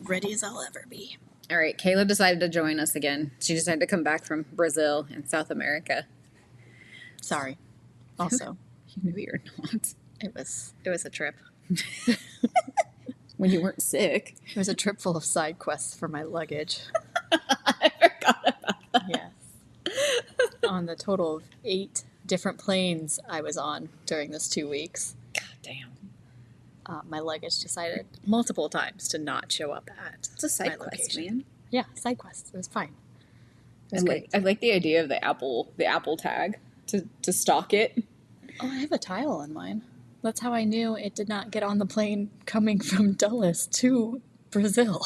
Ready as I'll ever be. All right, Kayla decided to join us again. She decided to come back from Brazil and South America. Sorry. Also, You knew you're not. it was a trip. When you weren't sick. It was a trip full of side quests for my luggage. I forgot about that. Yes. On the total of 8 different planes I was on during this 2 weeks. God damn. My luggage decided multiple times to not show up at It's a side my quest, location. man. Yeah, side quests. It was fine. It was great. I like the idea of the Apple tag to stock it. Oh, I have a tile on mine. That's how I knew it did not get on the plane coming from Dulles to Brazil.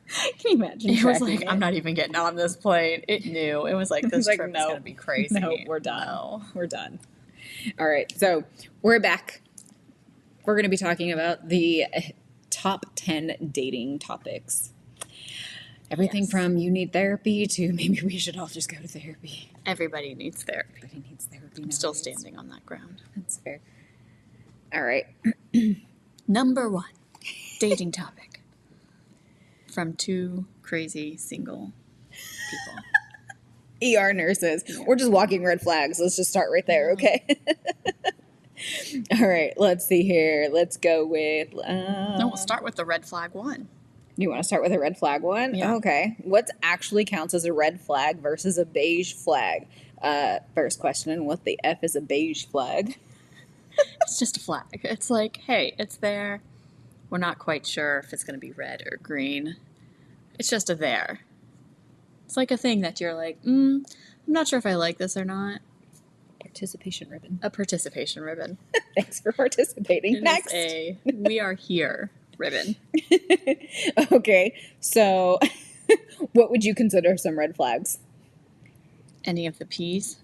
Can you imagine? It was tracking like, I'm not even getting on this plane. It knew. It was like, this like, trip is no. going to be crazy. No, we're done. No. We're done. All right, so we're back. We're going to be talking about the top 10 dating topics. Everything Yes. from you need therapy to maybe we should all just go to therapy. Everybody needs therapy. Everybody needs therapy. I'm still nowadays. standing on that ground. That's fair. All right. Number 1, dating topic. From 2 crazy single people. ER nurses. Yeah. We're just walking red flags. Let's just start right there, okay? All right, let's see here. Let's go with... No, we'll start with the red flag one. You want to start with a red flag one? Yeah. Okay. What actually counts as a red flag versus a beige flag? First question, what the F is a beige flag? It's just a flag. It's like, hey, it's there. We're not quite sure if it's going to be red or green. It's just a there. It's like a thing that you're like, I'm not sure if I like this or not. Participation ribbon. A participation ribbon. Thanks for participating. It Next. is a we are here ribbon. Okay, so what would you consider some red flags? Any of the P's.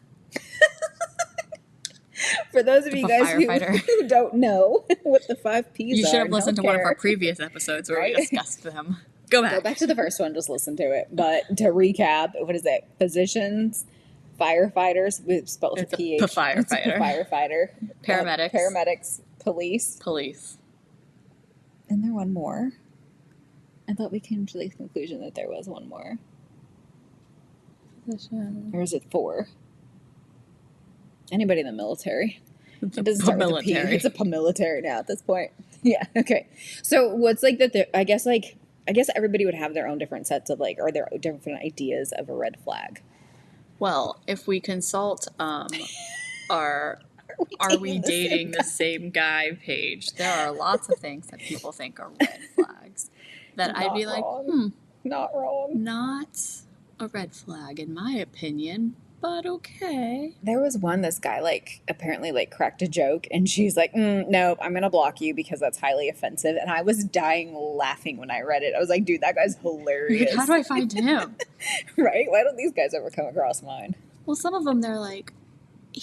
For those of you guys who don't know what the 5 P's are. You should have in listened to one of healthcare. our previous episodes where Right? we discussed them. Go back. Go back to the first one, just listen to it. But to recap, what is it? Physicians, firefighters, we spelled with It's a a PH. firefighter. It's a firefighter. Paramedics. Paramedics, police. Police. And there one more. I thought we came to the conclusion that there was one more. Physician. Or is it 4? Anybody in the military. It's It doesn't start with a P. military. It's a military now at this point. Yeah. Okay. So what's like that? I guess everybody would have their own different sets of or their different ideas of a red flag. Well, if we consult our Are we dating the same guy page, there are lots of things that people think are red flags that I'd be like, Not wrong. not a red flag in my opinion, but okay. There was one, this guy apparently cracked a joke and she's like, no, I'm going to block you because that's highly offensive. And I was dying laughing when I read it. I was like, dude, that guy's hilarious. Like, how do I find him? Right? Why don't these guys ever come across mine? Well, some of them, they're like,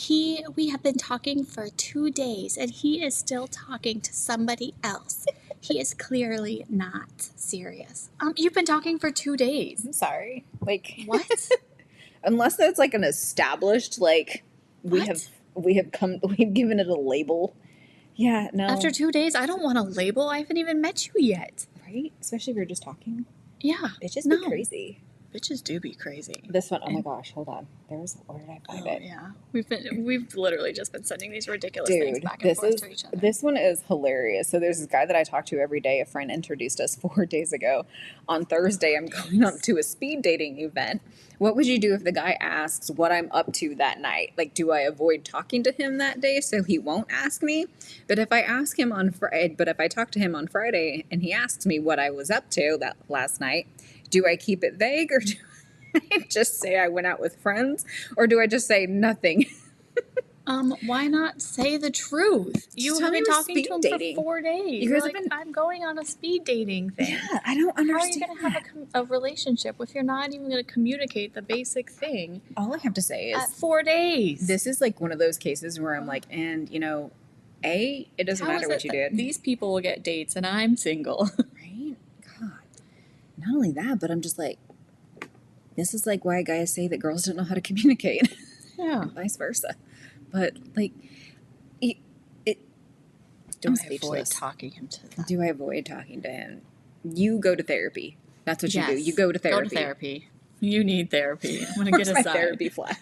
we have been talking for 2 days and he is still talking to somebody else. He is clearly not serious. You've been talking for 2 days. I'm sorry. What? Unless that's an established, we've given it a label. Yeah, no. After 2 days, I don't want a label. I haven't even met you yet. Right? Especially if you're just talking. Yeah. Bitches be crazy. Bitches do be crazy. This one, oh my gosh, hold on. Where did I find it? Yeah. We've literally just been sending these ridiculous things Dude, back and forth to each other. this one is hilarious. So there's this guy that I talk to every day. A friend introduced us 4 days ago. On Thursday, I'm going up to a speed dating event. What would you do if the guy asks what I'm up to that night? Do I avoid talking to him that day so he won't ask me? But if I talk to him on Friday and he asks me what I was up to that last night, do I keep it vague or do I just say I went out with friends? Or do I just say nothing? Why not say the truth? You Just have tell been me we're talking to him speed dating. for 4 days. You You're guys have like, been- I'm going on a speed dating thing. Yeah, I don't How are you understand. going to have a relationship if you're not even going to communicate the basic thing All I have to say is at 4 days? this is one of those cases where I'm like, and it doesn't How matter is what it you that did. these people will get dates and I'm single? Right? God. Not only that, but I'm just like, this is why guys say that girls don't know how to communicate. Yeah. Vice versa. But Do I'm I avoid speechless. talking him to that? Do I avoid talking to him? You go to therapy. That's what you do. Yes. You go to therapy. Go to therapy. You need therapy. I'm gonna Where's get my a sign. therapy flag?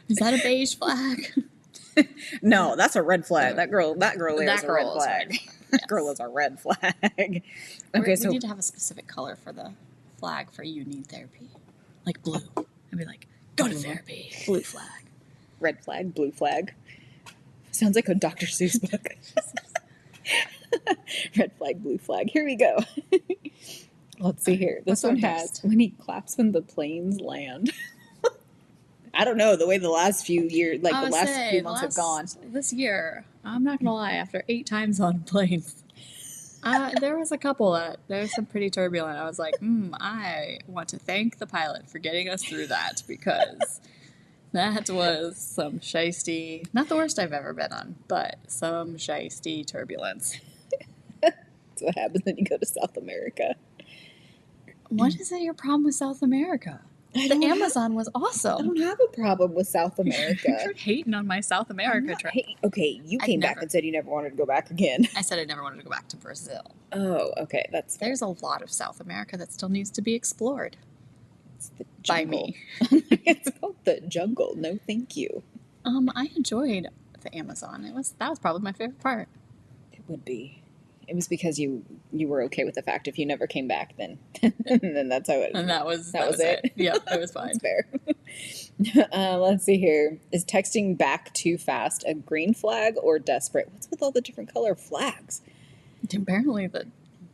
Is that a beige flag? No, that's a red flag. That girl there That is a red girl is flag. red. That Yes. girl is a red flag. We Okay, so need to have a specific color for the flag for you need therapy. Like blue. I'd be like, go to therapy. Blue flag. red flag, blue flag. Sounds like a Dr. Seuss book. Red flag, blue flag. Here we go. Let's see here. This What's our one has next? when he claps when the planes land. I don't know, the way the last few years, like the last few months have gone. This year, I'm not gonna lie, after 8 times on planes, there was a couple that there's some pretty turbulent. I was like, I want to thank the pilot for getting us through that because that was some shisty, not the worst I've ever been on, but some shisty turbulence. That's what happens when you go to South America. What is it your problem with South America? The Amazon was I awesome. don't have a problem with South America. You're hating on my South America trip. Okay, you came back never- and said you never wanted to go back again. I said I never wanted to go back to Brazil. Oh, okay, that's There's a lot of South America that still needs to be explored it's the by jungle. me. It's called the jungle. No, thank you. I enjoyed the Amazon. That was probably my favorite part. It would be. It was because you were okay with the fact if you never came back, then then that's how it. And that was it. Yep, it was fine. That's fair. Let's see here. Is texting back too fast a green flag or desperate? What's with all the different color flags? Apparently,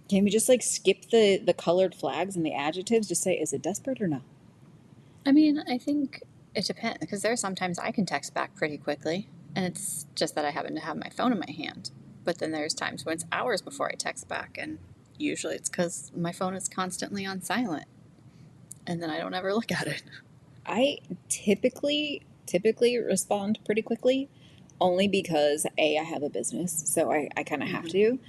Can we just like skip the colored flags and the adjectives? Just say, is it desperate or no? I mean, I think it depends because there are sometimes I can text back pretty quickly, and it's just that I happen to have my phone in my hand. But then there's times when it's hours before I text back, and usually it's because my phone is constantly on silent, and then I don't ever look at it. I typically respond pretty quickly, only because I have a business, so I kind of have to.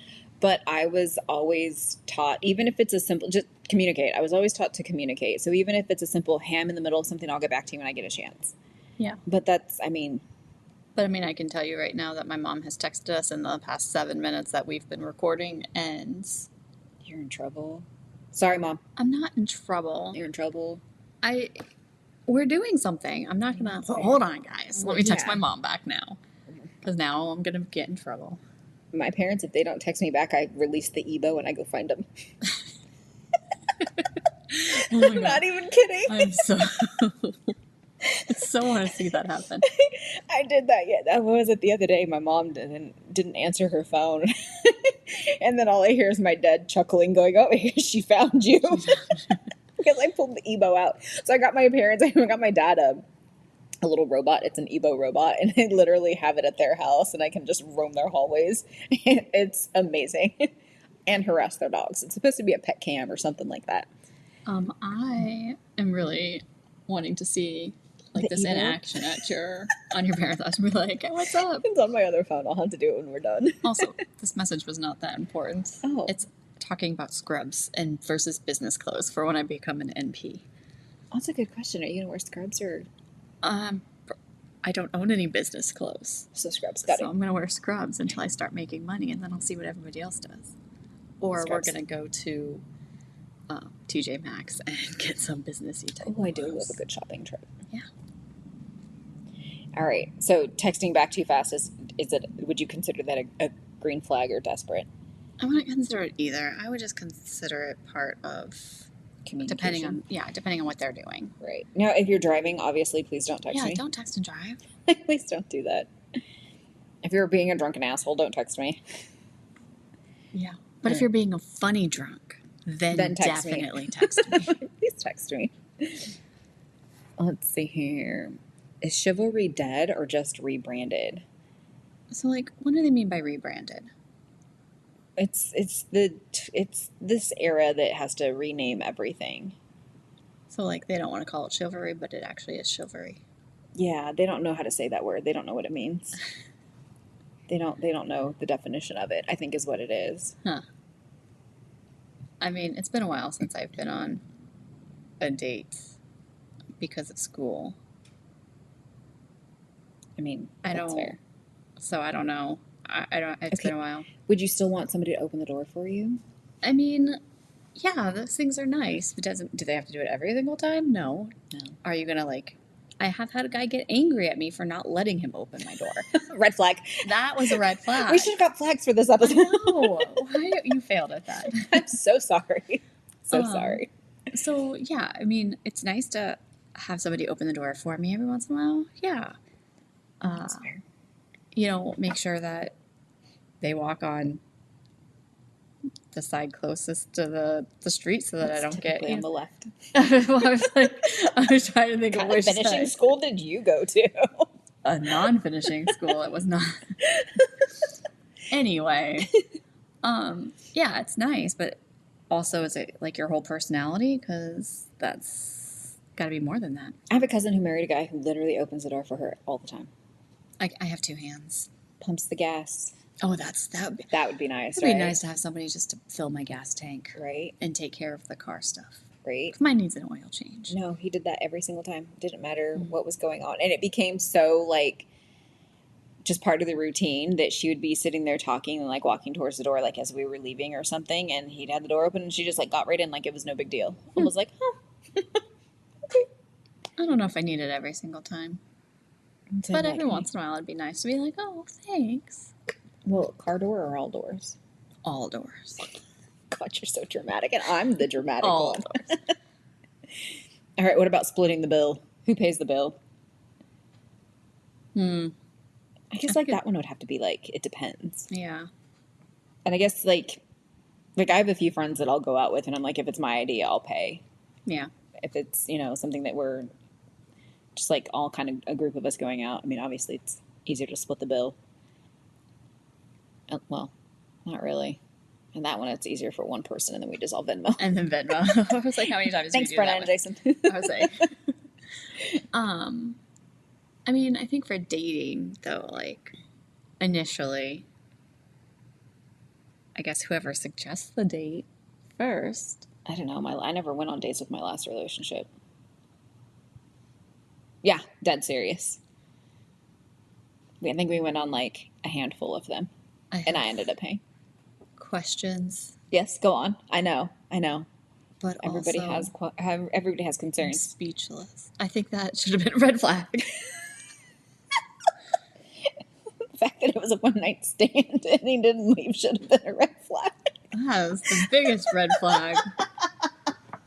But I was always taught, even if it's a simple, just communicate. I was always taught to communicate. So even if it's a simple, hey, I'm in the middle of something, I'll get back to you when I get a chance. Yeah. But But I mean, I can tell you right now that my mom has texted us in the past 7 minutes that we've been recording, and you're in trouble. Sorry, Mom. I'm not in trouble. You're in trouble. We're doing something. I'm not gonna. Hold on, guys. Let me text my mom back now, because now I'm gonna get in trouble. My parents, if they don't text me back, I release the Ebo and I go find them. Oh my I'm God. not even kidding. I'm so. I so want to see that happen. I did that. Yeah, that was it the other day. My mom didn't answer her phone, and then all I hear is my dad chuckling, going, "Oh, she found you," because I pulled the Ebo out. So I got my parents. I got my dad a little robot. It's an Ebo robot, and I literally have it at their house, and I can just roam their hallways. It's amazing, and harass their dogs. It's supposed to be a pet cam or something like that. I am really wanting to see like this in action on your parents' house and be like, hey, what's up? It's on my other phone. I'll have to do it when we're done. Also, this message was not that important. Oh. It's talking about scrubs and versus business clothes for when I become an NP. That's a good question. Are you going to wear scrubs or? I don't own any business clothes. So scrubs. Got So it. I'm going to wear scrubs until I start making money, and then I'll see what everybody else does. Or Scrubs. we're going to go to TJ Maxx and get some businessy type. Oh, I do clothes. love a good shopping trip. Yeah. All right. So texting back too fast is it? Would you consider that a green flag or desperate? I wouldn't consider it either. I would just consider it part of Communication. depending on what they're doing. Right. Now, if you're driving, obviously, please don't text Yeah, me. don't text and drive. Please don't do that. If you're being a drunken asshole, don't text me. Yeah. But if you're being a funny drunk, then text me. definitely text me. Please text me. Let's see here. Is chivalry dead or just rebranded? So, like, what do they mean by rebranded? It's this era that has to rename everything. So, like, they don't want to call it chivalry, but it actually is chivalry. Yeah, they don't know how to say that word. They don't know what it means. They don't know the definition of it, I think is what it is. Huh. I mean, it's been a while since I've been on a date because of school. I mean, I that's don't. fair. So I don't know. I don't. It's been a while. Would you still want somebody to open the door for you? I mean, yeah, those things are nice. But do they have to do it every single time? No. No. Are you gonna like? I have had a guy get angry at me for not letting him open my door. Red flag. That was a red flag. We should have got flags for this I episode. know. Why you failed at that? I'm so sorry. So sorry. So yeah, I mean, it's nice to have somebody open the door for me every once in a while. Yeah. That's fair. You know, make sure that they walk on the side closest to the street so that That's I don't get typically on the left. Well, I was trying to think of What kind of which finishing side. school did you go to? A non-finishing school. It was not. Anyway, yeah, it's nice, but also is it like your whole personality? Because that's got to be more than that. I have a cousin who married a guy who literally opens the door for her all the time. I have two hands. Pumps the gas. Oh, that would be, That would be nice, it'd right? be nice to have somebody just to fill my gas tank Right, and take care of the car stuff. right. 'Cause mine needs an oil change. No, he did that every single time. Didn't matter what was going on. And it became so, like, just part of the routine that she would be sitting there talking and, like, walking towards the door, like, as we were leaving or something. And he'd had the door open and she just, like, got right in like it was no big deal. And was like, oh. I don't know if I need it every single time. But every once in a while, it'd be nice to be like, oh, thanks. Well, car door or all doors? All doors. God, you're so dramatic. And I'm the dramatic All one. doors. All right, what about splitting the bill? Who pays the bill? I guess, like, that one would have to be, like, it depends. Yeah. And I guess, like I have a few friends that I'll go out with, and I'm like, if it's my idea, I'll pay. Yeah. If it's, you know, something that we're just, like, all kind of a group of us going out, I mean, obviously it's easier to split the bill. Well, not really. And that one, it's easier for one person, and then we just all Venmo. And then Venmo. I was like, how many times Thanks, did we do Brenna and that Jason. I was like, I mean, I think for dating though, like initially, I guess whoever suggests the date first. I don't know. I never went on dates with my last relationship. Yeah, dead serious. I think we went on, like, a handful of them, and I ended up paying. Questions, Yes, go on. I know. but Everybody also everybody has I'm concerns. speechless. I think that should have been a red flag. The fact that it was a one night stand and he didn't leave should have been a red flag. That was the biggest red flag.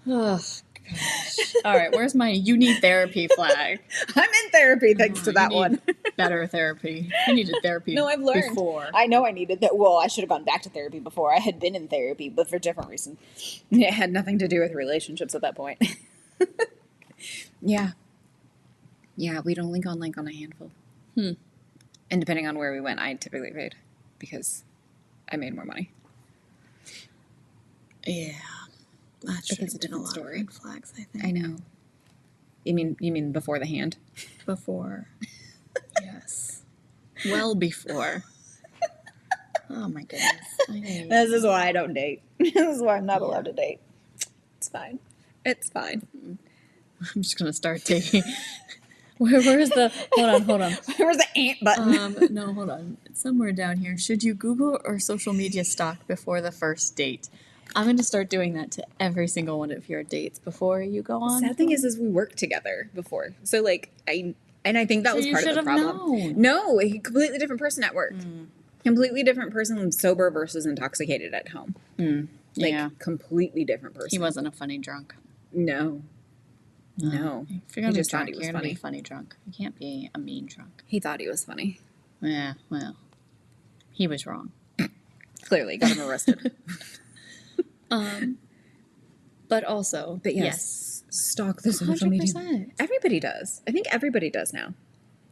Oh, gosh. All right, where's my you need therapy flag? I'm in therapy thanks to You that need one. Better therapy. You needed therapy. No, I've learned. Before. I know I needed that. Well, I should have gone back to therapy before. I had been in therapy, but for different reasons. It had nothing to do with relationships at that point. Yeah. Yeah, we'd only gone, like, on a handful. And depending on where we went, I typically paid because I made more money. Yeah. That should it's have a been a different lot story. of red flags, I think. I know. You mean before the hand? Before. Yes. Well before. Oh my goodness. This is why I don't date. This is why I'm not allowed to date. It's fine. It's fine. I'm just gonna start taking. Where's the? Hold on. Where's the ant button? No, hold on. It's somewhere down here. Should you Google or social media stalk before the first date? I'm going to start doing that to every single one of your dates before you go on. Sad thing is we worked together before, so, like, I think that So was you part of should the have problem. known. No, a completely different person at work. Completely different person, sober versus intoxicated at home. Like, Yeah. completely different person. He wasn't a funny drunk. No. If you're going He to be just thought drunk, he was you're going to be funny. funny drunk. You can't be a mean drunk. He thought he was funny. Yeah, well, he was wrong. Clearly, got him arrested. But also, But yes, stalk the social media. 100%. Everybody does. I think everybody does now.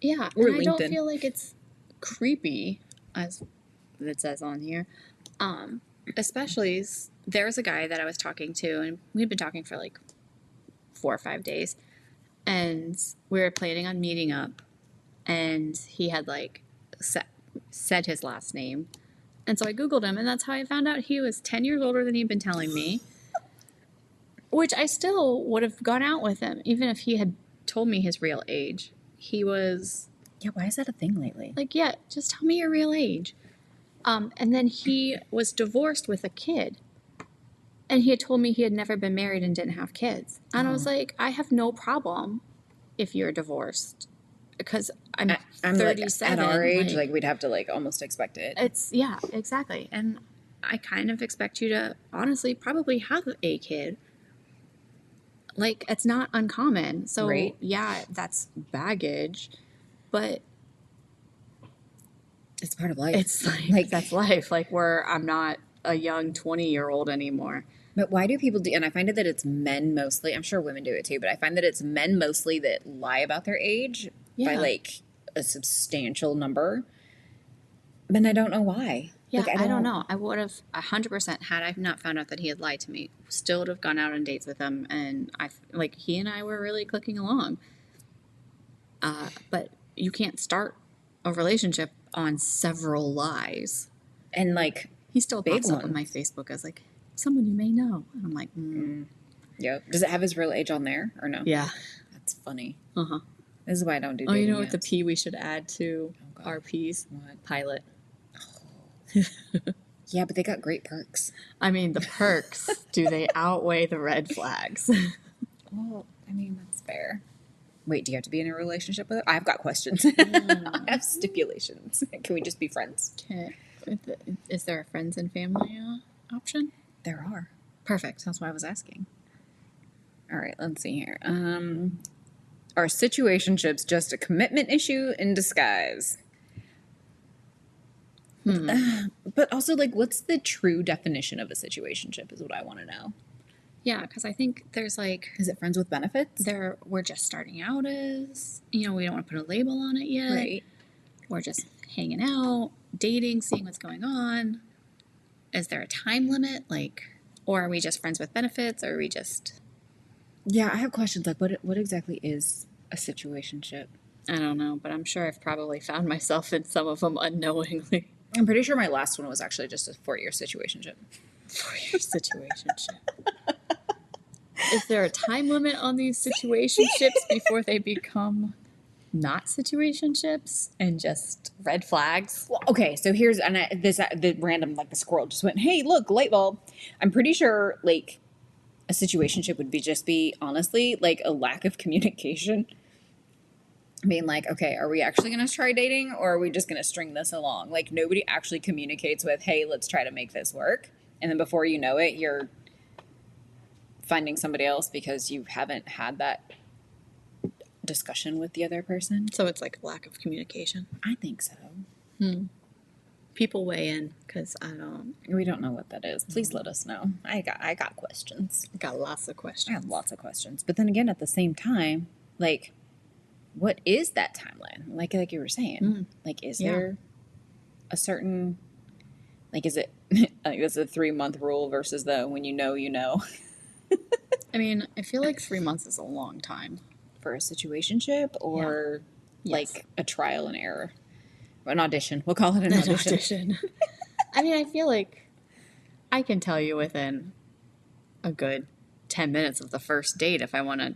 Yeah, Or and I don't LinkedIn. feel like it's creepy, as it says on here. Especially, there's a guy that I was talking to, and we'd been talking for like 4 or 5 days, and we were planning on meeting up, and he had like said his last name, and so I Googled him, and that's how I found out he was 10 years older than he'd been telling me, which I still would have gone out with him, even if he had told me his real age. He was Yeah, why is that a thing lately? like, yeah, just tell me your real age. And then he was divorced with a kid. And he had told me he had never been married and didn't have kids. And I was like, I have no problem if you're divorced. Because I'm I'm 37. Like, at our age, like, we'd have to, like, almost expect it. It's, yeah, exactly. And I kind of expect you to, honestly, probably have a kid. Like, it's not uncommon. So, Right. yeah, that's baggage. But It's part of life. it's like that's life. Like, I'm not a young 20-year-old anymore. But why do people do, and I find it that it's men mostly, I'm sure women do it too, but I find that it's men mostly that lie about their age by, Yeah. like, a substantial number. But I don't know why. Yeah, Like, I don't know. I would have 100% had I not found out that he had lied to me, still would have gone out on dates with him, and he and I were really clicking along. But you can't start a relationship on several lies. And, like, He still big pops up on ones. my Facebook as like someone you may know, and I'm like, Yeah. Does it have his real age on there or no? yeah, That's funny. uh-huh. This is why I don't do Oh, you dating know what the apps. P we should add to God. our P's? What? Pilot. Yeah, but they got great perks. I mean, the perks, do they outweigh the red flags? Well, I mean, that's fair. Wait, do you have to be in a relationship with her? I've got questions. I have stipulations. Can we just be friends? Okay. Is there a friends and family option? There are. Perfect. That's why I was asking. All right, let's see here. Are situationships just a commitment issue in disguise? But also, like, what's the true definition of a situationship is what I want to know. Yeah, because I think there's like, Is it friends with benefits? we're just starting out as, we don't want to put a label on it yet. Right. We're just hanging out, dating, seeing what's going on. Is there a time limit? Like, or are we just friends with benefits? Or are we just, Yeah, I have questions. Like, what exactly is a situationship? I don't know, but I'm sure I've probably found myself in some of them unknowingly. I'm pretty sure my last one was actually just a 4-year situationship. For your situationship. Is there a time limit on these situationships before they become not situationships and just red flags? Well, okay, so here's the random, like, the squirrel just went, hey, look, light bulb. I'm pretty sure, like, a situationship would be honestly, like, a lack of communication. Being like, okay, are we actually going to try dating, or are we just going to string this along? Like, nobody actually communicates with, hey, let's try to make this work. And then before you know it, you're finding somebody else because you haven't had that discussion with the other person. So it's like a lack of communication. I think so. People weigh in because We don't know what that is. Please let us know. I got questions. got lots of I questions. have lots of questions. But then again, at the same time, like, what is that timeline? Like you were saying, like, is there a certain, like, is it like this is a 3-month rule versus the when you know, I mean, I feel like 3 months is a long time. for a situationship or Yes. like a trial and error, an audition. We'll call it an audition. I mean, I feel like I can tell you within a good 10 minutes of the first date if I want to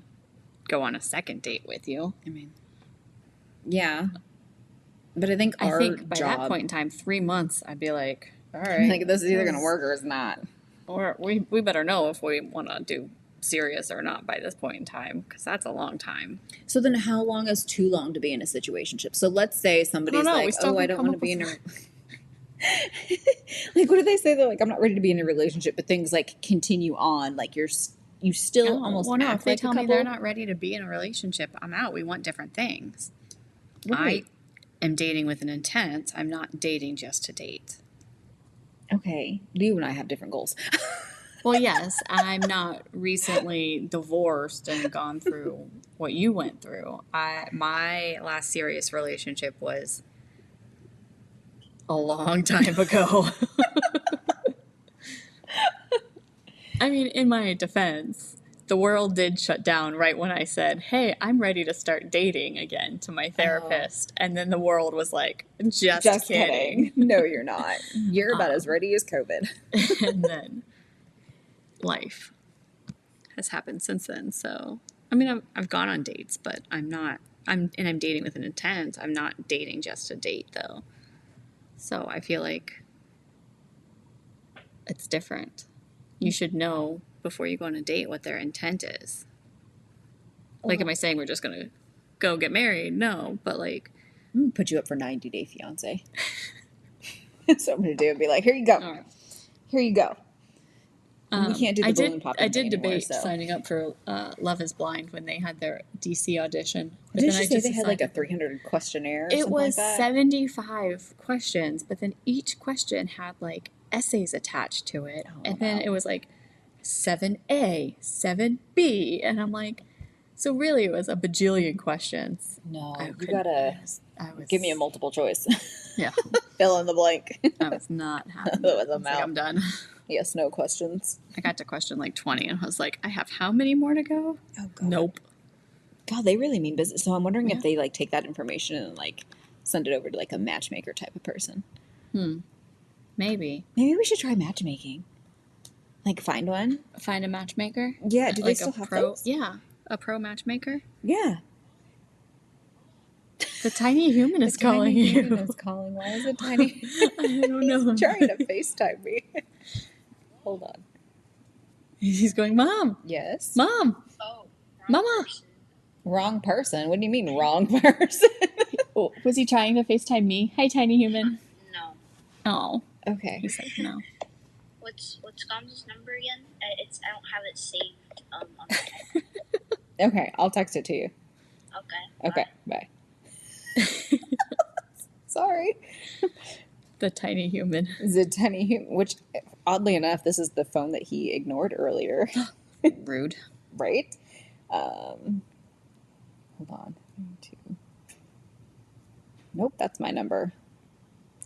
go on a second date with you. I mean, yeah, but I think I our think by job, that point in time, 3 months, I'd be like, all right. like, this is either going to work or it's not. Or we better know if we want to do serious or not by this point in time, because that's a long time. So then how long is too long to be in a situationship? So let's say somebody's know. We like, still oh, I haven't don't come want to up be in a... with like, what do they say? They're like, I'm not ready to be in a relationship, but things, like, continue on. Like, you still almost well, no, act if they like tell a me couple. they're not ready to be in a relationship, I'm out. We want different things. Right. I am dating with an intent. I'm not dating just to date. Okay. You and I have different goals. Well, yes, I'm not recently divorced and gone through what you went through. My last serious relationship was a long time ago. I mean, in my defense, the world did shut down right when I said, hey, I'm ready to start dating again to my therapist. And then the world was like, just kidding. No, you're not. You're about as ready as COVID. And then life has happened since then. So, I mean, I've gone on dates, but I'm dating with an intent. I'm not dating just to date, though. So I feel like it's different. You should know before you go on a date what their intent is. Like, am I saying we're just going to go get married? No, but like... I'm going to put you up for 90-day fiancé. That's what I'm going to do. Be like, here you go. All right. Here you go. We can't do the balloon popping I did thing anymore, debate so. signing up for Love is Blind when they had their DC audition. But Did then you I say just they had like a decided- 300 questionnaire or It something was like that? 75 questions, but then each question had like essays attached to it. Oh, And then wow. it was like 7A, 7B. And I'm like, so really it was a bajillion questions. No, I you couldn't- gotta I was, give me a multiple choice. Yeah, Fill in the blank. I was not happy. That was I was like, out. I'm done. Yes, no questions. I got to question like 20 and I was like, I have how many more to go? Oh, God. Nope. God, they really mean business. So I'm wondering Yeah. if they like take that information and like send it over to like a matchmaker type of person. Maybe. Maybe we should try matchmaking. Like find one. Find a matchmaker? Yeah, do they Like still a have pro? those? Yeah, a pro matchmaker. Yeah. The tiny human is calling Tiny you. human is calling. Why is it tiny? I don't know. He's trying to FaceTime me. Hold on. He's going, Mom, Yes. Mom, Oh, Mama. Wrong person. What do you mean wrong person? Oh, was he trying to FaceTime me? Hi, tiny human. No. Oh, Okay. he said no. What's Gam's number again? I don't have it saved. On my phone. Okay, I'll text it to you. Okay. Okay, bye. Sorry. The tiny human. Tiny human, which oddly enough, this is the phone that he ignored earlier. Rude. Right? Hold on. Nope, that's my number.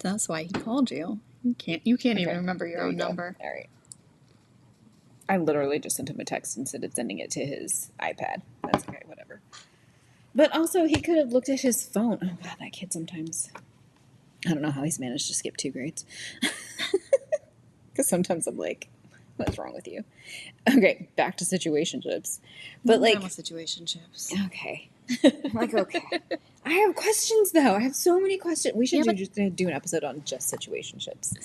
That's why he called you. You can't even Okay, remember your there own you go. number. All right. I literally just sent him a text instead of sending it to his iPad. That's okay, whatever. But also, he could have looked at his phone. Oh, God, that kid sometimes. I don't know how he's managed to skip 2 grades. Because sometimes I'm like, what's wrong with you? Okay, back to situationships. But like, situationships. okay. I'm like, okay. I have questions though. I have so many questions. We should do an episode on just situationships.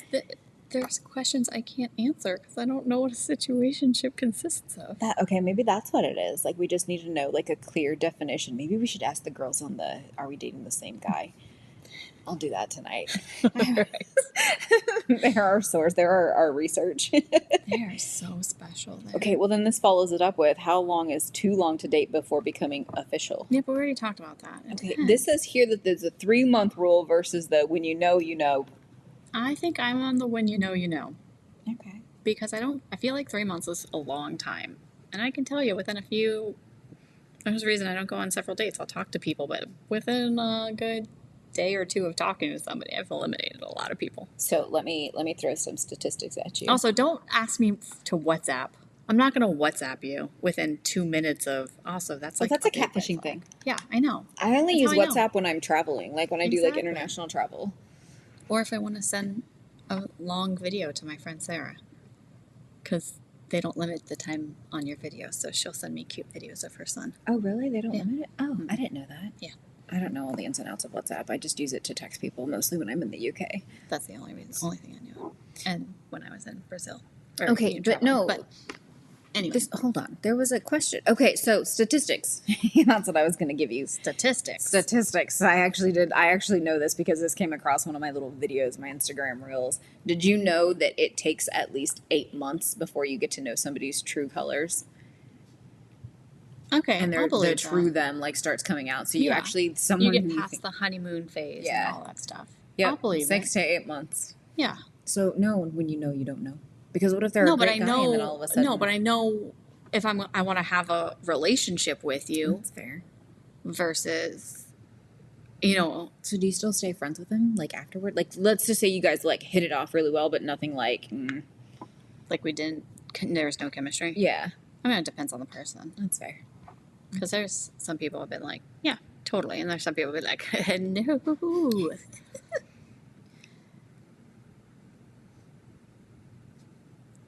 There's questions I can't answer because I don't know what a situationship consists of. Okay, maybe that's what it is. Like, we just need to know like a clear definition. Maybe we should ask the girls on the "Are we dating the same guy?" I'll do that tonight. They're our source. They're our research. They are so special. There. Okay, well then this follows it up with how long is too long to date before becoming official? Yeah, but we already talked about that. It Okay, depends. this says here that there's a 3-month rule versus the when you know, you know. I think I'm on the when you know, you know. Okay. Because I feel like 3 months is a long time. And I can tell you within a few, there's a reason I don't go on several dates. I'll talk to people, but within a good day or two of talking to somebody, I've eliminated a lot of people. So let me throw some statistics at you. Also, don't ask me to WhatsApp. I'm not going to WhatsApp you within 2 minutes of, also, that's like that's a big red catfishing flag. thing. Yeah, I know. I only That's use how I know. WhatsApp when I'm traveling, like when I do like Exactly. international travel. Or if I want to send a long video to my friend Sarah. Because they don't limit the time on your video, so she'll send me cute videos of her son. Oh, really? They don't Yeah. limit it? Oh, I didn't know that. Yeah. I don't know all the ins and outs of WhatsApp. I just use it to text people, mostly when I'm in the UK. That's the only thing I knew. And when I was in Brazil. Or, Okay, you know, but traveling. no. But anyway, Hold on. There was a question. Okay, so statistics. That's what I was going to give you. statistics. Statistics. I actually know this because this came across one of my little videos, my Instagram reels. Did you know that it takes at least 8 months before you get to know somebody's true colors? Okay, And I'll the believe true that. them like starts coming out. So you Yeah. actually You someone get who you past think, the honeymoon phase Yeah. and all that stuff. yeah, I'll believe 6 it. to 8 months. Yeah. So no, when you know, you don't know. Because what if they're No, a but great I guy know. and then all of a sudden? No, but I know if I want to have a relationship with you That's fair. versus, you know, So do you still stay friends with him like afterward? Like let's just say you guys like hit it off really well, but nothing like. like we didn't. There's no chemistry. Yeah, I mean, it depends on the person. that's fair. Because there's some people have been like, yeah, totally, and there's some people who be like,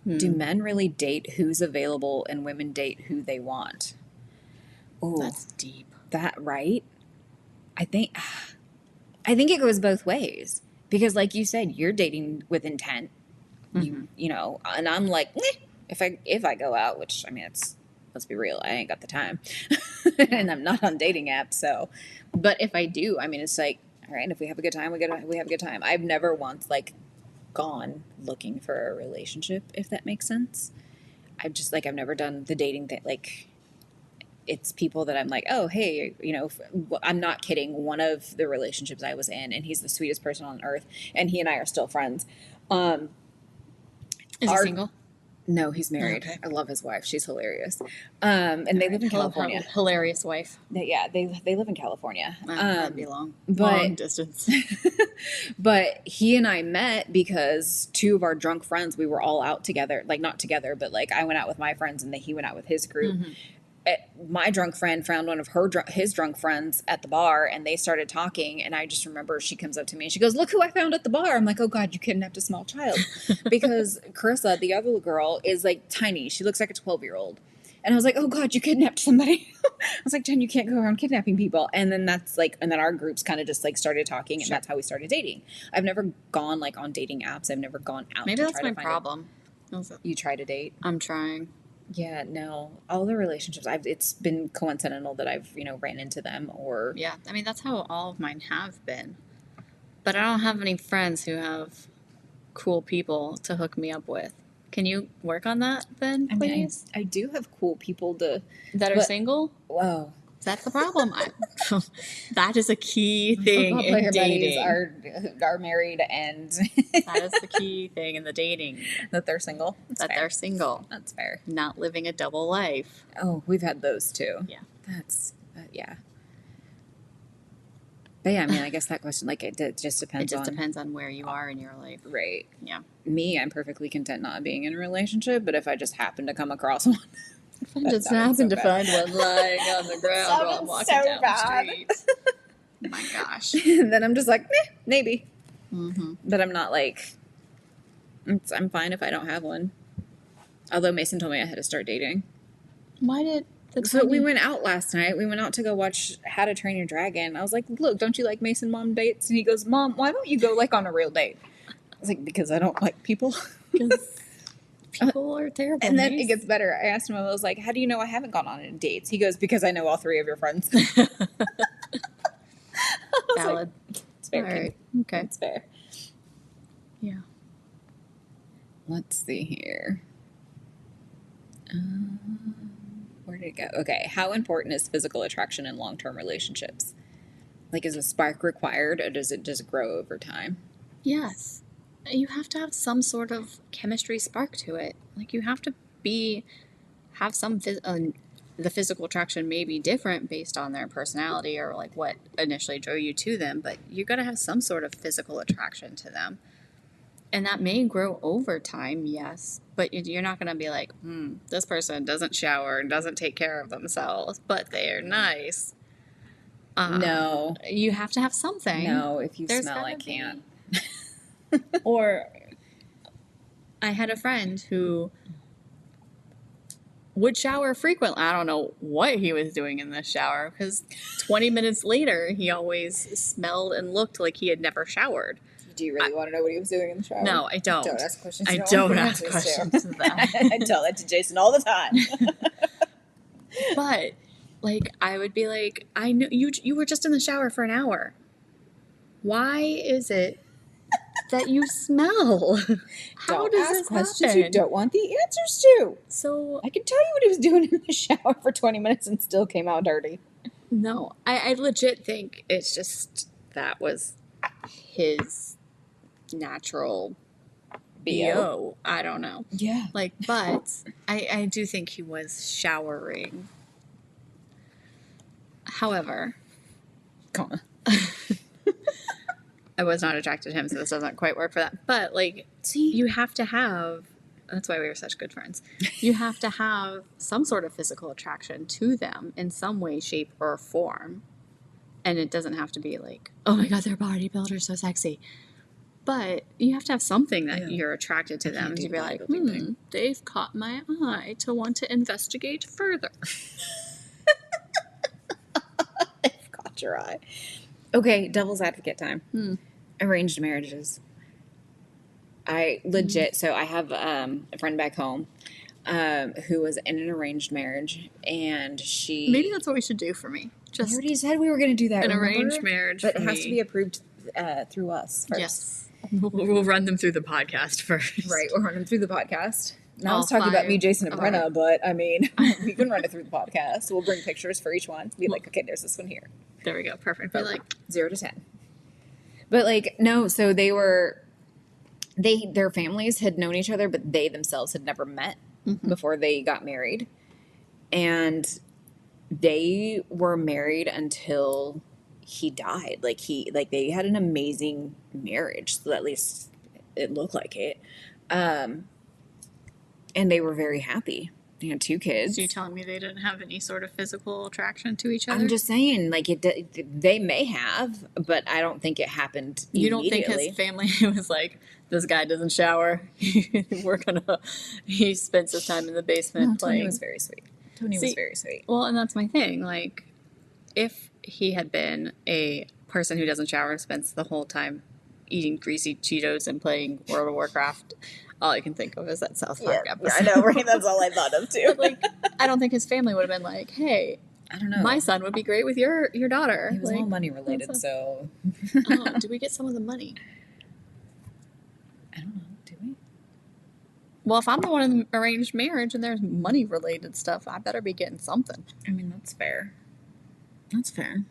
no. Do men really date who's available and women date who they want? Oh, That's deep. that right? I think it goes both ways because, like you said, you're dating with intent. You know, and I'm like, if I go out, which I mean, let's be real, I ain't got the time, and I'm not on dating apps. So, but if I do, I mean, it's like, all right, if we have a good time, we have a good time. I've never once like gone looking for a relationship, if that makes sense. I've never done the dating thing. Like, it's people that I'm like, oh, hey, you know, I'm not kidding. One of the relationships I was in, and he's the sweetest person on earth, and he and I are still friends. Is he single? No, he's married. Okay. I love his wife. She's hilarious. And they live in California. Hilarious wife. They live in California. That'd be long distance. But he and I met because two of our drunk friends, we were all out together. Like, not together, but like I went out with my friends and then he went out with his group. Mm-hmm. My drunk friend found one of his drunk friends at the bar, and they started talking. And I just remember she comes up to me and she goes, "Look who I found at the bar." I'm like, "Oh God, you kidnapped a small child." Because Carissa, the other girl, is like tiny. She looks like a 12-year-old. And I was like, "Oh God, you kidnapped somebody." I was like, "Jen, you can't go around kidnapping people." And then and then our groups kind of just like started talking, and Sure. That's how we started dating. I've never gone like on dating apps. I've never gone out. Maybe to that's try my to find problem. You try to date? I'm trying. Yeah, no. All the relationships it's been coincidental that I've, ran into them or Yeah, I mean, that's how all of mine have been. But I don't have any friends who have cool people to hook me up with. Can you work on that then, I mean, please? I do have cool people that are but- single? Whoa. That's the problem. That is a key thing Football player in buddies dating. are married and That is the key thing in the dating. that they're single. That they're single. That's fair. Not living a double life. Oh, we've had those too. Yeah. Yeah. But yeah, I mean, I guess that question, like, it just depends It just on. depends on where you are in your life. Right. Yeah. Me, I'm perfectly content not being in a relationship, but if I just happen to come across one. If I just happened to find one lying on the ground while I'm walking down the street. Oh my gosh. Then I'm just like, maybe. Mm-hmm. But I'm not like, I'm fine if I don't have one. Although Mason told me I had to start dating. Why did So we went out last night. We went out to go watch How to Train Your Dragon. I was like, look, don't you like Mason mom dates? And he goes, Mom, why don't you go like on a real date? I was like, because I don't like people. Because people are terrible. And then it gets better. I asked him, I was like, how do you know I haven't gone on any dates? He goes, because I know all three of your friends. Valid. It's fair. All right. Okay. It's fair. Yeah. Let's see here. Where did it go? Okay. How important is physical attraction in long-term relationships? Like, is a spark required, or does it just grow over time? Yes. You have to have some sort of chemistry spark to it. Like, you have to have some the physical attraction may be different based on their personality or like what initially drew you to them, but you got to have some sort of physical attraction to them. And that may grow over time, yes, but you're not going to be like, this person doesn't shower and doesn't take care of themselves, but they're nice. No. You have to have something. No, if you There's smell, I gotta can't. Or I had a friend who would shower frequently. I don't know what he was doing in the shower because 20 minutes later, he always smelled and looked like he had never showered. Do you really want to know what he was doing in the shower? No, I don't. Don't ask questions. I you don't want ask answers to. questions to that. I tell that to Jason all the time. But like, I would be like, I know you were just in the shower for an hour. Why is it that you smell? How Don't does ask this questions happen? you don't want the answers to. So I can tell you what he was doing in the shower for 20 minutes and still came out dirty. no, I legit think it's just that was his natural BO. I don't know. Yeah. Like, but I do think he was showering. However, Comma. I was not attracted to him, so this doesn't quite work for that. But like, see, you have to have. That's why we were such good friends. You have to have some sort of physical attraction to them in some way, shape, or form. And it doesn't have to be like, oh my God, they're bodybuilders, so sexy. But you have to have something that you're attracted to them to be like, they've caught my eye to want to investigate further. They've caught your eye. Okay, devil's advocate time. Arranged marriages. I legit, so I have a friend back home. who was in an arranged marriage, and she... Maybe that's what we should do for me. We Just already said we were going to do that, an remember? arranged marriage But for it has me. to be approved through us first. Yes. We'll run them through the podcast first. Right, we'll run them through the podcast. Now I All was talking about me, 5 Jason, and of Brenna, our- but I mean, we can run it through the podcast. We'll bring pictures for each one. Be like, okay, there's this one here. There we go. Perfect. Be like, 0 to 10. But like, no, so their families had known each other, but they themselves had never met before they got married. And they were married until he died. Like they had an amazing marriage. So at least it looked like it. And they were very happy. They had 2 kids. so you telling me they didn't have any sort of physical attraction to each other? I'm just saying, like they may have, but I don't think it happened. You don't think immediately. his family was like, this guy doesn't shower. He spends his time in the basement No, Tony playing. was very sweet. Tony was See, very sweet. Well, and that's my thing. Like, if he had been a person who doesn't shower and spends the whole time eating greasy Cheetos and playing World of Warcraft, all I can think of is that South Park episode. I know, right? That's all I thought of too. But, like, I don't think his family would have been like, hey, I don't know. my son would be great with your daughter. It was Like, all money related, that's so oh, do we get some of the money? I don't know. Do we? Well, if I'm the one in the arranged marriage and there's money related stuff, I better be getting something. I mean, that's fair. That's fair.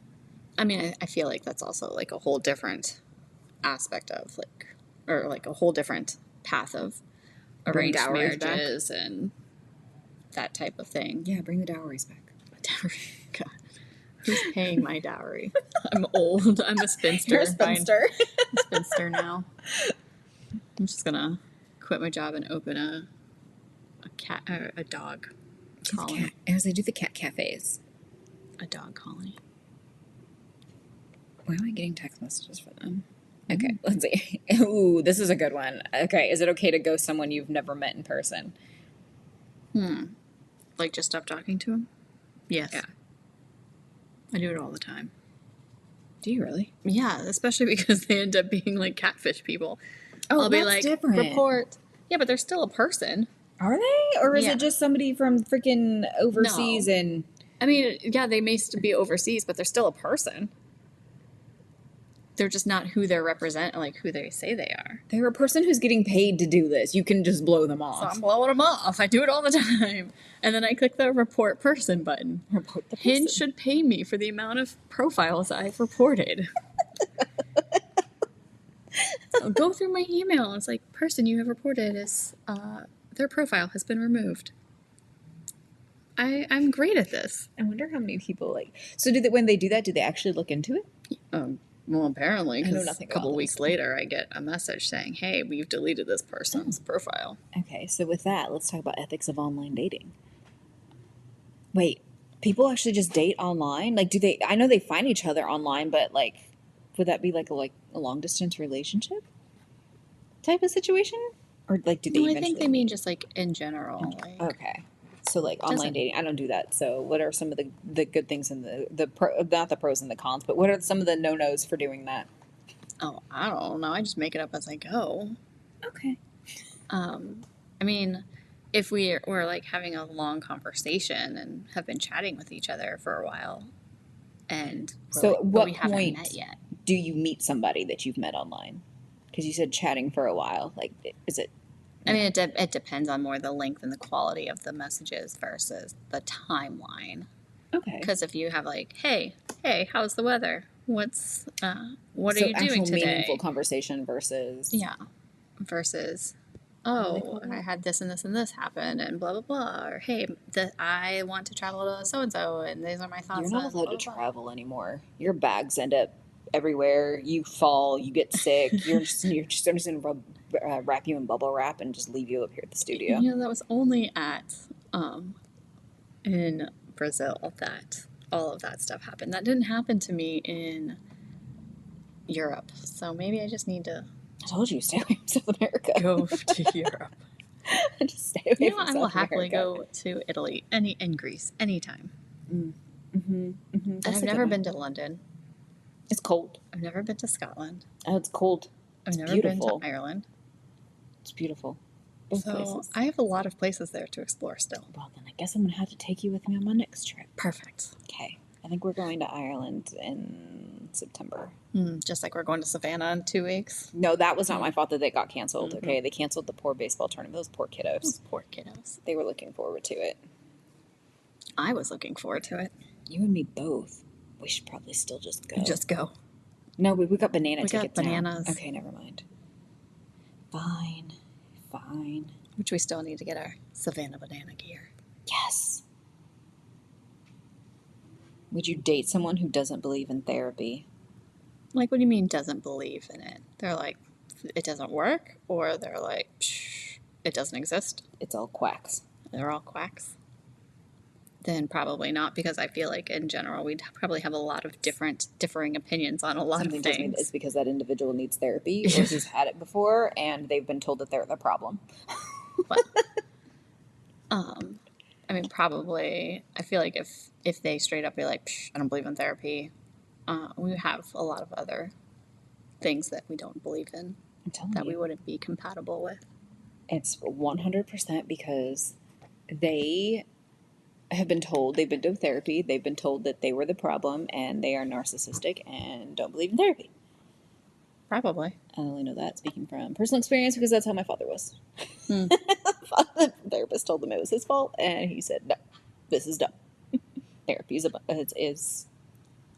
I mean, I feel like that's also like a whole different aspect of like, or like a whole different path of Bring arranged dowries back? marriages and that type of thing. Yeah, bring the dowries back. Dowry. God. Who's paying my dowry? I'm old. I'm a spinster. You're a spinster. I'm a spinster now. I'm just gonna quit my job and open a cat or a dog colony. As they do the cat cafes. A dog colony. Why am I getting text messages for them? Okay, let's see. Ooh, this is a good one. Okay, is it okay to ghost someone you've never met in person? Like just stop talking to him? Yes. Yeah. I do it all the time. Do you really? Yeah, especially because they end up being like catfish people. Oh, I'll be that's like, different. report. Yeah, but they're still a person. Are they? Or is Yeah. it just somebody from freaking overseas No. and... I mean, yeah, they may be overseas, but they're still a person. They're just not who they're like who they say they are. They're a person who's getting paid to do this. You can just blow them So off. I'm blowing them off. I do it all the time. And then I click the report person button. Report the Hinge person. should pay me for the amount of profiles I've reported. I'll go through my email and it's like, person you have reported is, their profile has been removed. I'm great at this. I wonder how many people like... So when they do that, do they actually look into it? Well, apparently, I know because a nothing couple about weeks this. later, I get a message saying, hey, we've deleted this person's profile. Okay, so with that, let's talk about ethics of online dating. Wait, people actually just date online? Like, do they... I know they find each other online, but like, would that be like a long-distance relationship type of situation? Or like, do they No, I eventually... think they mean just like in general. Like, Okay. So like online Doesn't- dating, I don't do that. So what are some of the good things and not the pros and the cons, but what are some of the no-nos for doing that? oh, I don't know. I just make it up as I go. Okay. I mean, if we're like having a long conversation and have been chatting with each other for a while, and So at what we haven't point met yet. do you meet somebody that you've met online? Because you said chatting for a while. Like, is it... I mean, it depends on more the length and the quality of the messages versus the timeline. Okay. Because if you have like, hey, how's the weather? What So are you actual doing today? meaningful conversation versus... Yeah. Versus, oh, I had this and this and this happen and blah, blah, blah. Or, hey, I want to travel to so-and-so and these are my thoughts. You're not on allowed blah, to blah, blah. travel anymore. Your bags end up everywhere. You fall. You get sick. I'm just going to wrap you in bubble wrap and just leave you up here at the studio. You know, that was only at, in Brazil that all of that stuff happened. That didn't happen to me in Europe. So maybe I just need to I told you, stay away from South America. go to Europe. Just stay away You know, from I South will happily America. go to Italy and Greece anytime. Mm-hmm. And I've never been to London. It's cold. I've never been to Scotland. Oh, it's cold. I've It's never beautiful. been to Ireland. It's beautiful. Both So places. I have a lot of places there to explore still. Well, then I guess I'm going to have to take you with me on my next trip. Perfect. Okay. I think we're going to Ireland in September. Just like we're going to Savannah in 2 weeks. No, that was not my fault that they got canceled, Mm-hmm. okay? They canceled the poor baseball tournament. Those poor kiddos. Those poor kiddos. They were looking forward to it. I was looking forward to it. You and me both. We should probably still just go. Just go. No, we got banana We got tickets now. bananas. Okay, never mind. Fine. Which we still need to get our Savannah banana gear. Yes. Would you date someone who doesn't believe in therapy? Like, what do you mean doesn't believe in it? They're like, it doesn't work? Or they're like, psh, it doesn't exist? It's all quacks. They're all quacks? Then probably not, because I feel like in general we'd probably have a lot of differing opinions on a lot Something of tells me things. it's because that individual needs therapy or who's had it before and they've been told that they're the problem. But, I mean, probably, I feel like if they straight up be like, psh, I don't believe in therapy, we have a lot of other things that we don't believe in I'm telling that you. we wouldn't be compatible with. It's 100% because they have been told, they've been to therapy, they've been told that they were the problem and they are narcissistic and don't believe in therapy. Probably. I only know that speaking from personal experience because that's how my father was. The therapist told him it was his fault and he said, no, this is dumb. Therapy is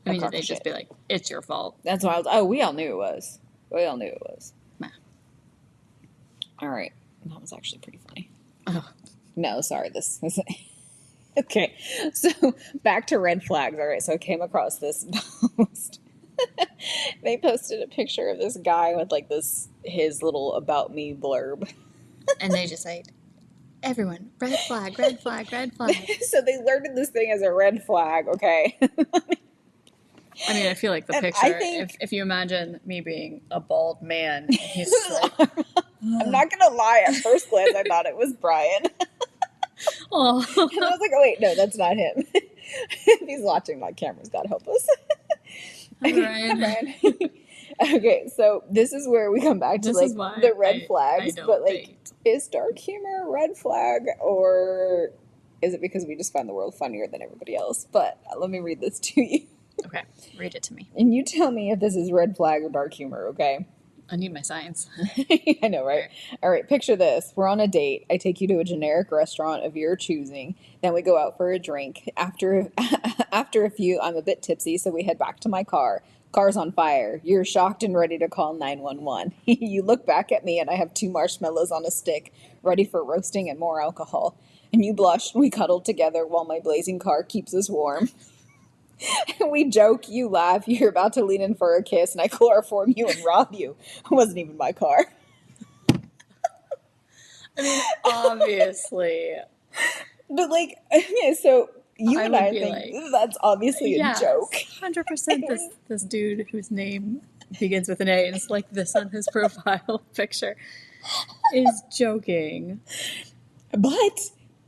I mean, did they just be like, it's your fault? That's why we all knew it was. Nah. All right. That was actually pretty funny. Oh. No, sorry. This okay. So back to red flags. All right. So I came across this post. They posted a picture of this guy with like his little about me blurb. And they just say, everyone, red flag, red flag, red flag. So they learned this thing as a red flag. Okay. I mean, I feel like the And picture, I think- if you imagine me being a bald man, he's just like, I'm not gonna lie. At first glance, I thought it was Brian. oh. And I was like, oh, wait, no, that's not him. If he's watching my cameras, God help us. Hi, Brian. Okay, so this is where we come back to This like is why the red I flags. don't But like, date. is dark humor a red flag or is it because we just find the world funnier than everybody else? But let me read this to you. Okay, read it to me. And you tell me if this is red flag or dark humor, okay? I need my science. I know, right? All right, picture this. We're on a date. I take you to a generic restaurant of your choosing. Then we go out for a drink. After a few, I'm a bit tipsy, so we head back to my car. Car's on fire. You're shocked and ready to call 911. You look back at me and I have 2 marshmallows on a stick, ready for roasting and more alcohol. And you blush. We cuddle together while my blazing car keeps us warm. We joke, you laugh, you're about to lean in for a kiss, and I chloroform you and rob you. It wasn't even my car. I mean, obviously. But, like, okay, so you I and would I be think like, that's obviously a joke. 100% this dude whose name begins with an A and it's like this on his profile picture is joking. But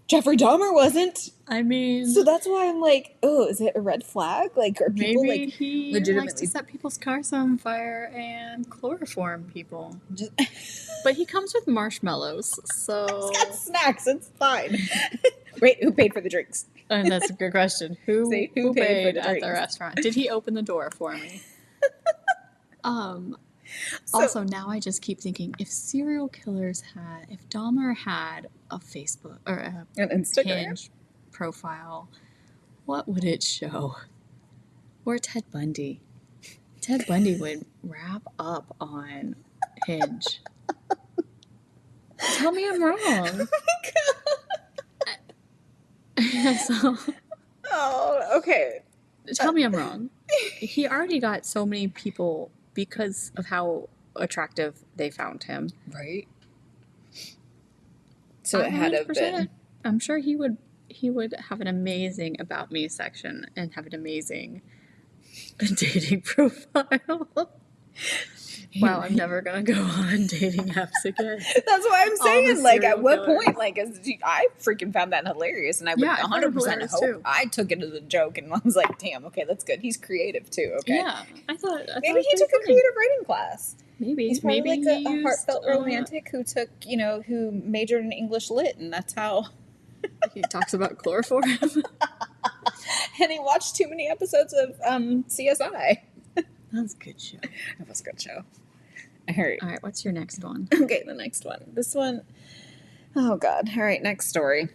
Jeffrey Dahmer wasn't. I mean, So that's why I'm like, oh, is it a red flag? Like, are people, maybe like, he legitimately likes to set people's cars on fire and chloroform people. just But he comes with marshmallows, so... got snacks? It's fine. Wait, who paid for the drinks? And that's a good question. Who Say, who who paid for paid the at the drinks? restaurant? Did he open the door for me? So- Also, now I just keep thinking, if if Dahmer had a Facebook or a On Instagram? Hinge profile, what would it show? Or Ted Bundy. Ted Bundy would wrap up on Hinge. Tell me I'm wrong. So, Oh, okay. tell me I'm wrong. He already got so many people because of how attractive they found him. Right. So it had to have 100%. been. I'm sure he would have an amazing about me section and have an amazing dating profile. Wow, I'm never gonna go on dating apps again. That's why I'm All the saying, like, at serial what killers. point, like, I freaking found that hilarious, and I would Yeah, I found it 100% hilarious, hope. too. I took it as a joke, and I was like, damn, okay, that's good. He's creative, too, okay? Yeah, I thought Maybe it he was took a pretty funny. creative writing class. Maybe. He's probably Maybe like he a used, heartfelt romantic who took, who majored in English lit, and that's how. He talks about chloroform. And he watched too many episodes of CSI. That's a good show. That was a good show. All right. All right, what's your next one? Okay, the next one. This one. Oh, God. All right, next story.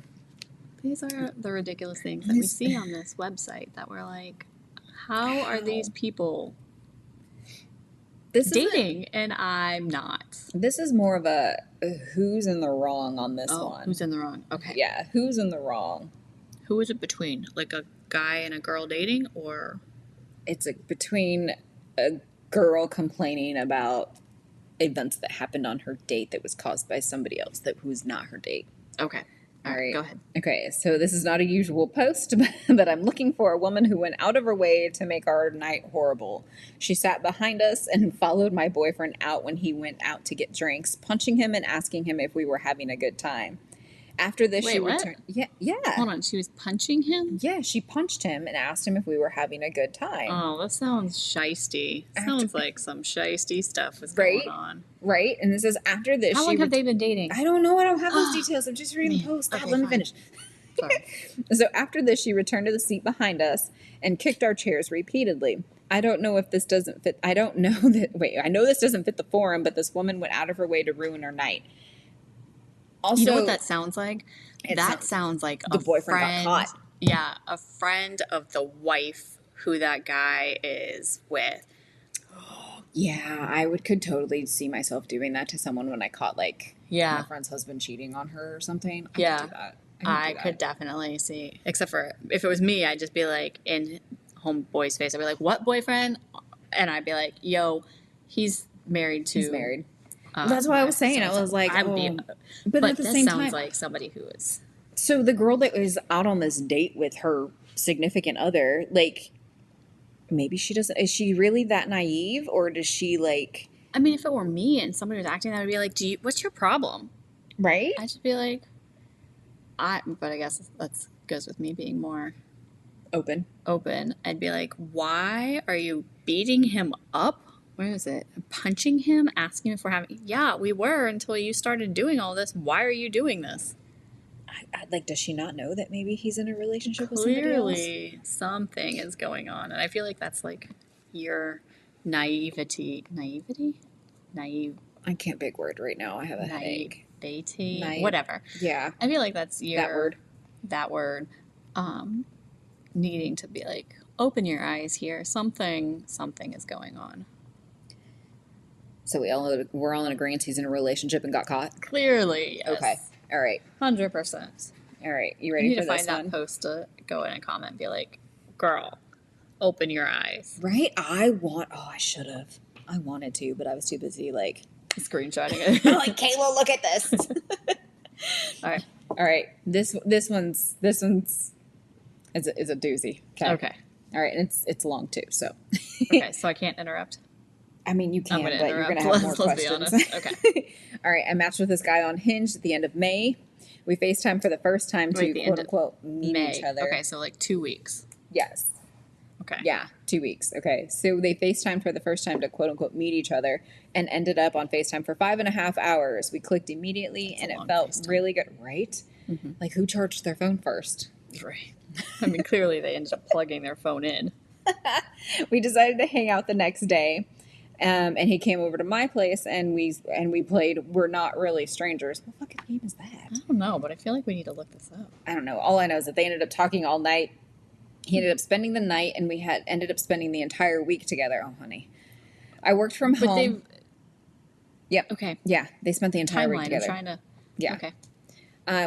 These are the ridiculous things that we see on this website that we're like, how are these people dating? And I'm not. This is more of a who's in the wrong on this one. Who's in the wrong? Okay. Yeah, who's in the wrong? Who is it between? Like a guy and a girl dating, or? It's between a girl complaining about events that happened on her date that was caused by somebody else who's not her date. Okay. All right. Go ahead. Okay, so this is not a usual post, but I'm looking for a woman who went out of her way to make our night horrible. She sat behind us and followed my boyfriend out when he went out to get drinks, punching him and asking him if we were having a good time. After this, she returned. Yeah. Hold on, she was punching him? Yeah, she punched him and asked him if we were having a good time. Oh, that sounds shisty. Sounds like some shisty stuff was going on. Right? And this is after this. How long have they been dating? I don't know. I don't have those details. I'm just reading the post. Okay, let me finish. Sorry. So after this, she returned to the seat behind us and kicked our chairs repeatedly. I don't know if this doesn't fit. I don't know that. Wait, I know this doesn't fit the forum, but this woman went out of her way to ruin our night. Also, you know what that sounds like? That sounds like the boyfriend friend, got caught. Yeah, a friend of the wife who that guy is with. Yeah, I could totally see myself doing that to someone when I caught my friend's husband cheating on her or something. I could do that. I could definitely see. Except for if it was me, I'd just be like in homeboy's face. I'd be like, "What boyfriend?" And I'd be like, "Yo, he's married to." He's married. That's what I was saying. I was like, but at the same time, sounds like somebody who is. So the girl that was out on this date with her significant other, like, maybe she doesn't. Is she really that naive, or does she like? I mean, if it were me and somebody was acting, that would be like, what's your problem? Right? I'd just be like, but I guess that goes with me being more open. I'd be like, why are you beating him up? Where is it? Punching him, asking if we're having. Yeah, we were until you started doing all this. Why are you doing this? Like, does she not know that maybe he's in a relationship with somebody else? Clearly, something is going on, and I feel like that's like your naivety. Naive. I can't big word right now. I have a headache. Whatever. Yeah. I feel like that's that word. Needing to be like, open your eyes here. Something is going on. So we're all in agreement he's in a relationship and got caught? Clearly, yes. Okay. All right. 100%. All right. You ready for this one? You need to find that post to go in and comment and be like, girl, open your eyes. Right? I should have. I wanted to, but I was too busy, like... screenshotting it. I'm like, Kayla, look at this. All right. This one's is a doozy. Okay. All right. And it's long, too, so... Okay, so I can't interrupt? I mean, you can, but you're going to have more questions. Let's be honest. Okay. All right. I matched with this guy on Hinge at the end of May. We FaceTimed for the first time to quote-unquote meet each other. Okay, so like 2 weeks. Yes. Okay. Yeah, 2 weeks. Okay. So they FaceTimed for the first time to quote-unquote meet each other and ended up on FaceTime for 5.5 hours. We clicked immediately, and it felt really good. Right? Mm-hmm. Like, who charged their phone first? Right. I mean, clearly they ended up plugging their phone in. We decided to hang out the next day. And he came over to my place, and we played We're Not Really Strangers. What fucking game is that? I don't know, but I feel like we need to look this up. I don't know. All I know is that they ended up talking all night. He ended up spending the night, and we ended up spending the entire week together. Oh, honey. I worked from home. Yep. Okay. Yeah, they spent the entire week together. I'm trying to... Yeah. Okay.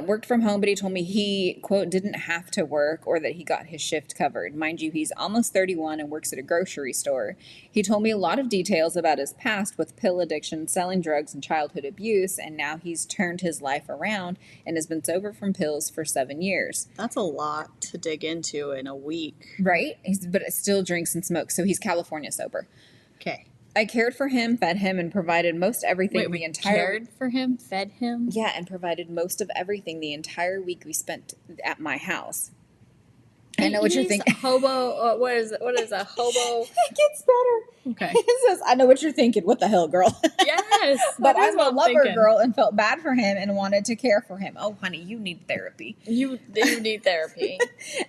Worked from home, but he told me he, quote, didn't have to work or that he got his shift covered. Mind you, he's almost 31 and works at a grocery store. He told me a lot of details about his past with pill addiction, selling drugs, and childhood abuse, and now he's turned his life around and has been sober from pills for 7 years. That's a lot to dig into in a week. Right? But it still drinks and smokes, so he's California sober. Okay. I cared for him, fed him, and provided most everything cared for him, fed him? Yeah, and provided most of everything the entire week we spent at my house. I know what you're He's thinking. Hobo. What is it? What is a hobo? It gets better. Okay. It says, I know what you're thinking. What the hell, girl? Yes, But that is I'm what a I'm lover thinking. girl and felt bad for him and wanted to care for him. Oh, honey, you need therapy. You need therapy.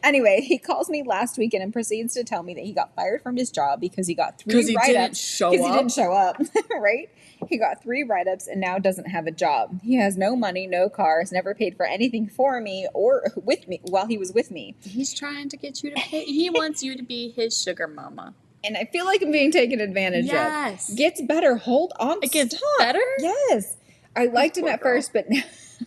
Anyway, he calls me last weekend and proceeds to tell me that he got fired from his job because he got 3 'Cause he didn't write-ups. show Because he up? didn't show up, right? He got 3 write-ups and now doesn't have a job. He has no money, no cars, never paid for anything for me or with me while he was with me. He's trying to get you to pay. He wants you to be his sugar mama. And I feel like I'm being taken advantage Yes. of. Gets better. Hold on. It gets Stop. better? Yes. I liked him Poor at girl. first, but now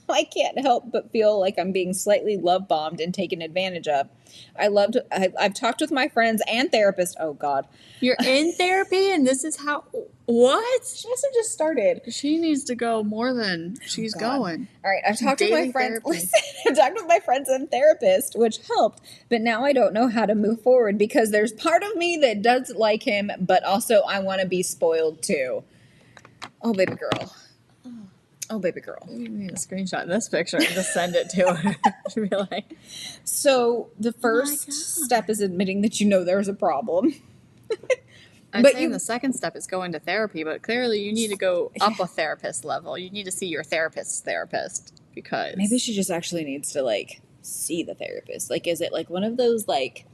I can't help but feel like I'm being slightly love bombed and taken advantage of. I've talked with my friends and therapist. Oh God. You're in therapy and this is how. What? She must have just started. She needs to go more than she's God. going. All right, I've talked with my Daily friends. therapy. Listen, I've talked with my friends and therapist, which helped. But now I don't know how to move forward because there's part of me that does like him, but also I want to be spoiled too. Oh, baby girl. Oh, baby girl. You need to screenshot this picture and just send it to her. She'll be like, So the first God. step is admitting that you know there's a problem. I'm But saying you- the second step is going to therapy, but clearly you need to go up a therapist level. You need to see your therapist's therapist because Maybe she just actually needs to like see the therapist. Like, is it like one of those like?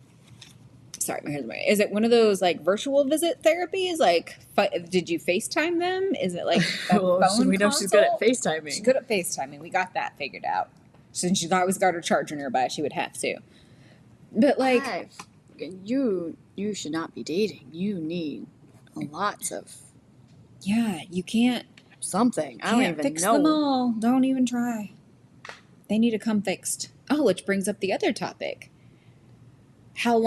Sorry, my hair's in my way. Is it one of those like virtual visit therapies? Like, did you FaceTime them? Is it like a phone we know she's good at consult? FaceTiming. She's good at FaceTiming. We got that figured out. Since she's always got her charger nearby, she would have to. But like, You should not be dating. You need lots of yeah, you can't. something. I don't Can't even fix know. them all. Don't even try. They need to come fixed. Oh, which brings up the other topic. How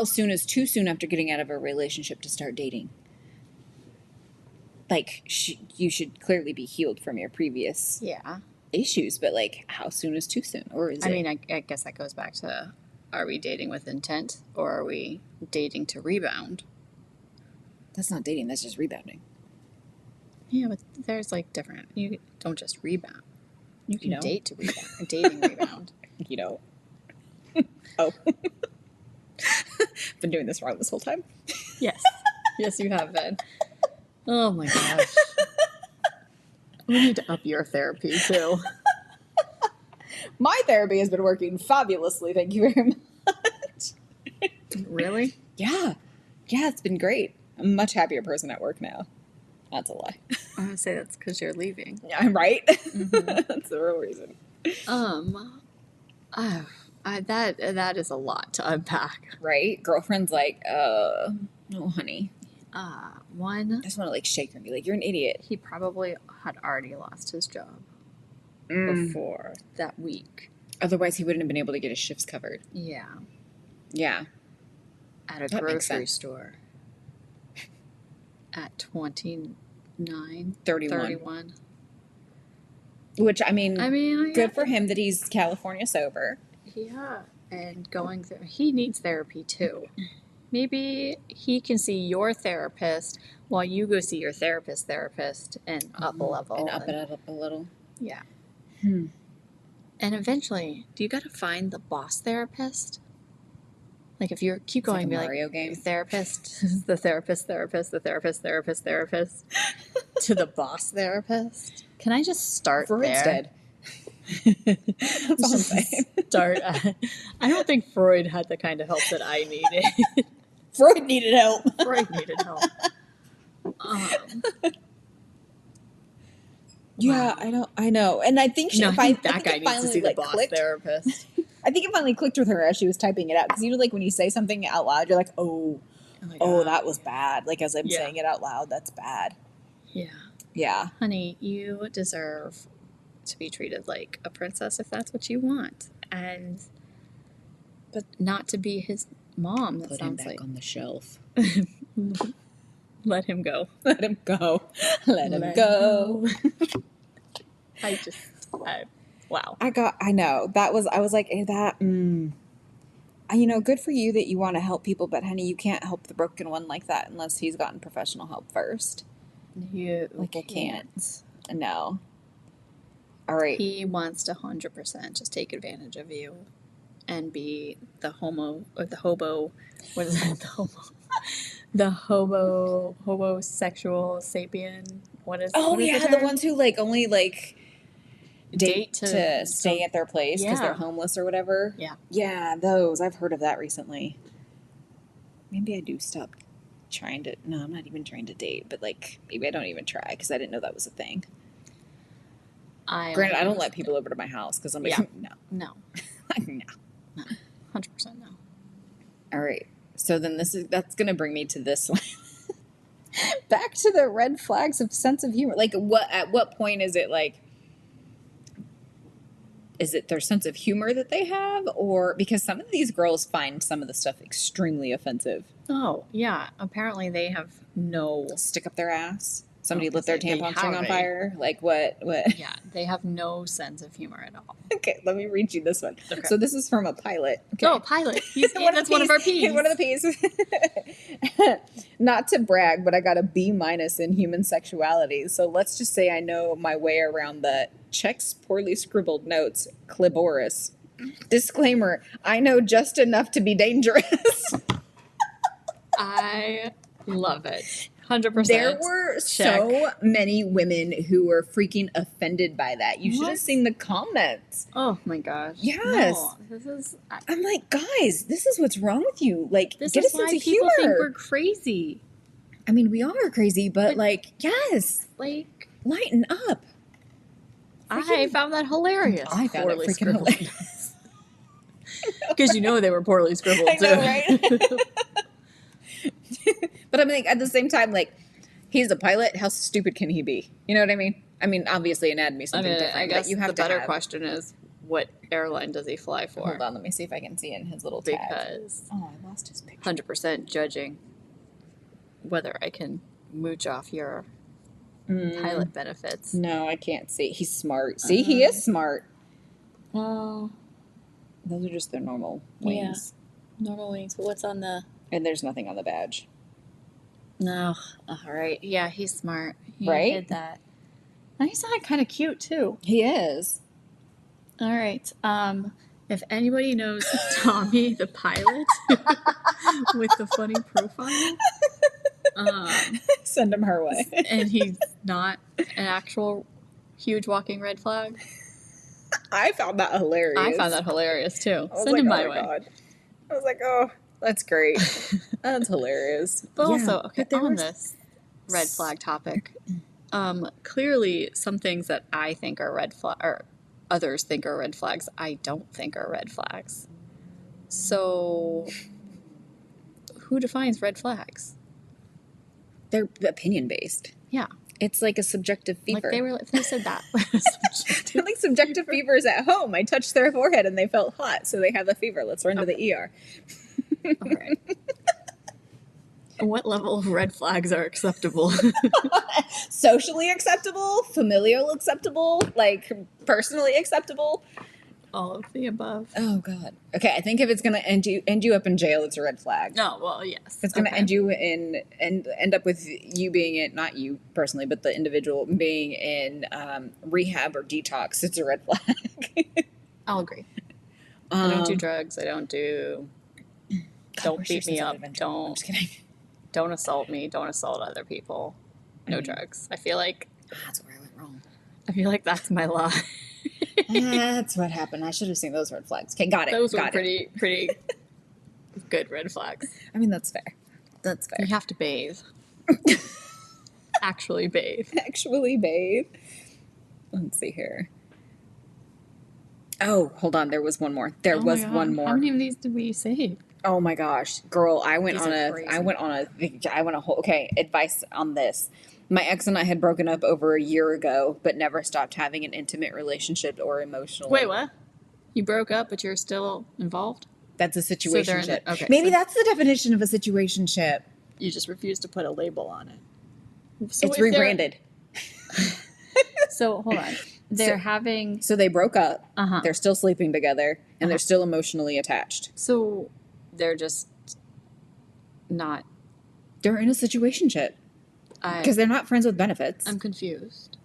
soon is too soon after getting out of a relationship to start dating? Like, you should clearly be healed from your previous Yeah. issues, but like, how soon is too soon? Or is I it? mean, I guess that goes back to, are we dating with intent or are we dating to rebound? That's not dating. That's just rebounding. Yeah, but there's like different. You don't just rebound. You can know? date to rebound. Dating rebound. You know. Oh. Been doing this wrong this whole time. Yes. Yes, you have been. Oh my gosh. We need to up your therapy too. My therapy has been working fabulously. Thank you very much. Really? Yeah. Yeah, it's been great. I'm a much happier person at work now. That's a lie. I would say that's because you're leaving. Yeah, I'm right. That's the real reason. That is a lot to unpack. Right? Girlfriend's like, no, honey. One, I just want to like shake her and be like, you're an idiot. he probably had already lost his job Mm. before that week. Otherwise, he wouldn't have been able to get his shifts covered. Yeah. Yeah. At a That makes grocery sense. store. At 29, 31. 31. Which, I mean, I good for him that he's California sober. Yeah. And going through, he needs therapy too. Maybe he can see your therapist while you go see your therapist and up a level. And up it up a little. Yeah. Hmm. And eventually, do you got to find the boss therapist? Like if you keep It's like going, a be Mario like game. therapist, the therapist, the therapist, to the boss therapist. Can I just start Freud's there? dead. That's all I'm saying. Start. I don't think Freud had the kind of help that I needed. Freud needed help. Freud needed help. Yeah, I know. And I think I think that I think guy it needs to finally, see the like, boss clicked. therapist. I think it finally clicked with her as she was typing it out. Because, you know, like when you say something out loud, you're like, oh, my oh, God. that was bad. Like as I'm Yeah. saying it out loud, that's bad. Yeah. Yeah. Honey, you deserve to be treated like a princess if that's what you want. But not to be his mom, that Put him sounds back like. on the shelf. Let him go. Let him go. Let him go. Wow. I know. I was like, you know, good for you that you want to help people, but honey, you can't help the broken one like that unless he's gotten professional help first. You Like, I can't. No. All right. He wants to 100% just take advantage of you and be the homo or the hobo. What is it? The homo. The homosexual sapien. What is? Oh what is yeah, the the term? ones who like only like date to stay some- at their place because they're Yeah. homeless or whatever. Yeah. Yeah, those. I've heard of that recently. Maybe I do stop trying to. No, I'm not even trying to date, but like maybe I don't even try because I didn't know that was a thing. Granted, I don't let people over to my house because I'm like, Yeah. no, No, no. 100% no. All right. So then that's gonna bring me to this one. Back to the red flags of sense of humor. Like at what point is it like, is it their sense of humor that they have, or because some of these girls find some of the stuff extremely offensive? Oh yeah, apparently they have no. Stick up their ass. Somebody Oh, lit their they tampon string on have a- fire. Like what? Yeah, they have no sense of humor at all. Okay, let me read you this one. Okay. So this is from a pilot. Okay. Oh, pilot. That's one of our P's. One of the P's. Not to brag, but I got a B- in human sexuality. So let's just say I know my way around the checks poorly scribbled notes, cliboris. Disclaimer, I know just enough to be dangerous. I love it. 100%. There were so many women who were freaking offended by that. You should have What? seen the comments. Oh my gosh. Yes. No, this is. I'm like, guys, this is what's wrong with you. Like, This get a is why sense of people think humor. we're crazy. I mean, we are crazy, but like, yes, Like, lighten up. I found that hilarious. I found Poorly it freaking scribbled. hilarious. Because you know they were poorly scribbled I too. know, right? But I'm like, at the same time, like, he's a pilot. How stupid can he be? You know what I mean? I mean, obviously, anatomy something different. I guess but you have the to better have. question is, what airline does he fly for? Hold on, let me see if I can see in his little tag. Because Oh, I lost his picture. 100% judging whether I can mooch off your pilot benefits. No, I can't see. He's smart. See, he is smart. Oh, Those are just their normal Yeah. wings. normal wings. But what's on the? And there's nothing on the badge. No. All right. Yeah, he's smart. He Right? did that. And he's not kind of cute too. He is. All right. If anybody knows Tommy the pilot with the funny profile, Send him her way. and he's not an actual huge walking red flag, I found that hilarious. I found that hilarious too. I was Send like, him my oh way. God. I was like, oh, that's great. That's hilarious. But Yeah, also, okay, but there on was- this red flag topic, clearly some things that I think are red flag or others think are red flags, I don't think are red flags. So, who defines red flags? They're opinion based. Yeah, It's like a subjective fever. like if they said that. They're like subjective fevers at home. I touched their forehead and they felt hot, so they have a fever. Let's run to the ER. All right. What level of red flags are acceptable? Socially acceptable, familial acceptable, like personally acceptable. All of the above. Oh God. Okay, I think if it's gonna end you up in jail, it's a red flag. No, well, yes. If it's gonna Okay. end you in and end up with you being in, not you personally, but the individual being in rehab or detox, it's a red flag. I'll agree. I don't do drugs. I don't do. God, Don't we're beat sure me since up. I've been drunk. I'm just kidding. Don't assault me. Don't assault other people. No drugs. I feel like That's where I went wrong. that's my lie. That's what happened. I should have seen those red flags. Okay, got it. Those were got it. pretty good red flags. I mean, that's fair. That's fair. You have to bathe. Actually bathe. Actually, babe. Let's see here. Oh, hold on. There was one more. There Oh my was God. one How more. many of these did we save? Oh my gosh, girl! I went These on are a. crazy. I went on a whole. Okay, advice on this. My ex and I had broken up over a year ago, but never stopped having an intimate relationship or emotional. Wait, what? You broke up, but you're still involved? That's a they're in situationship. the- okay, Maybe so- that's the definition of a situationship. You just refuse to put a label on it. It's if they're- rebranded. So hold on. They're having. So they broke up. Uh-huh. They're still sleeping together, and Uh-huh. they're still emotionally attached. So they're just not. They're in a situationship because I, they're not friends with benefits. I'm confused.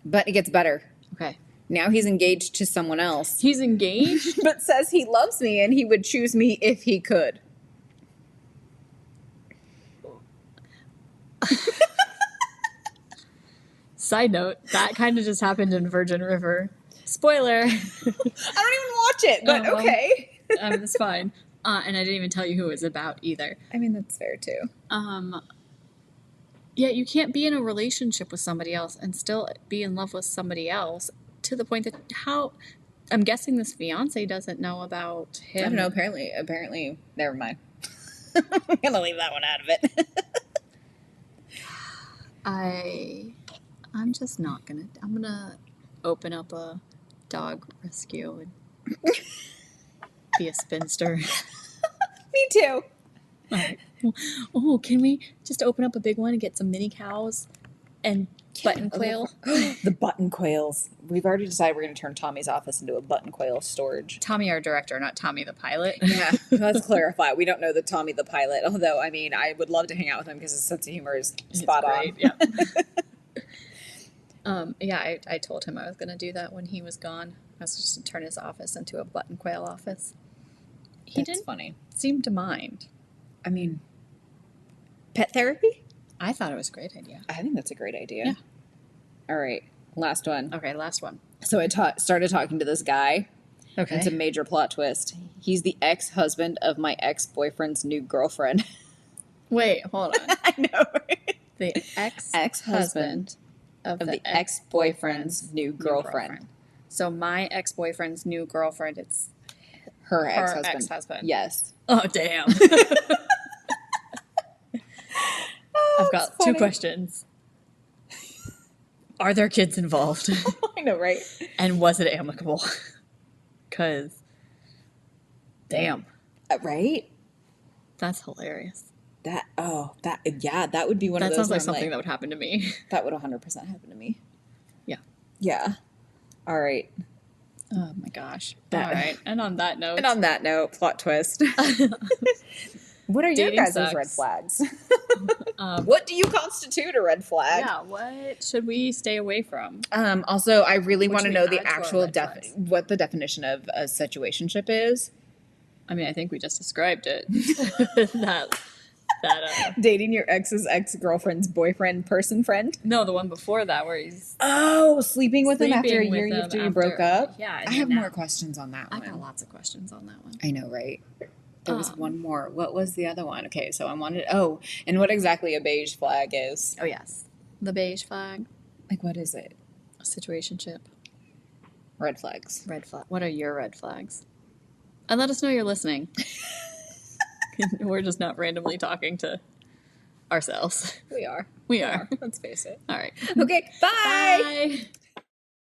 But it gets better. Okay. Now he's engaged to someone else, He's engaged? but says he loves me and he would choose me if he could. Side note, that kind of just happened in Virgin River. Spoiler. I don't even watch it, but Oh, well. okay. It's fine. And I didn't even tell you who it was about either. I mean, that's fair too. Yeah, you can't be in a relationship with somebody else and still be in love with somebody else to the point that I'm guessing this fiance doesn't know about him. I don't know. Apparently, never mind. I'm gonna leave that one out of it. I'm just not gonna. I'm gonna open up a dog rescue and be a spinster. Me too. All right. Oh, can we just open up a big one and get some mini cows and button quail? The button quails. We've already decided we're going to turn Tommy's office into a button quail storage. Tommy, our director, not Tommy the pilot. Yeah, let's clarify. We don't know the Tommy the pilot, although, I mean, I would love to hang out with him because his sense of humor is spot on. Yeah. Yeah, I told him I was going to do that when he was gone. I was just going to turn his office into a button quail office. He That's didn't funny. seem to mind. I mean, pet therapy? I thought it was a great idea. I think that's a great idea. Yeah. All right, last one. Okay, last one. So I started talking to this guy. Okay. It's a major plot twist. He's the ex-husband of my ex-boyfriend's new girlfriend. Wait, hold on. I know, right? The Ex-husband of of the ex-boyfriend's new girlfriend. So my ex-boyfriend's new girlfriend, it's Her her ex-husband. ex-husband. Yes. Oh, damn. I've got two questions. Are there kids involved? I know, right? And was it amicable? Because, damn, Right? that's hilarious. That would be one of That those. sounds like where I'm something that would happen to me. that would 100% happen to me. Yeah. Yeah. All right. Oh my gosh. That- All right. And on that note. And on that note, plot twist. What are your Dating guys' sucks. red flags? What do you constitute a red flag? Yeah, what should we stay away from? Also, I really What want to should know we the add to our actual red flags? what the definition of a situationship is. I mean, I think we just described it. that Dating your ex's ex-girlfriend's boyfriend, person, friend. no, the one before that where he's Sleeping with him after a Sleeping year with him after you broke up. Yeah, and I have then more questions on that I one. got lots of questions on that one. I know, right? There was Um, one more. What was the other one? Okay, so I wanted. Oh, and what exactly a beige flag is? Oh yes, the beige flag, Like, what is it? situationship, Red flags. red flag. What are your red flags? And let us know you're listening. We're just not randomly talking to ourselves. We are. We are. Let's face it. All right. Okay. Bye. Bye.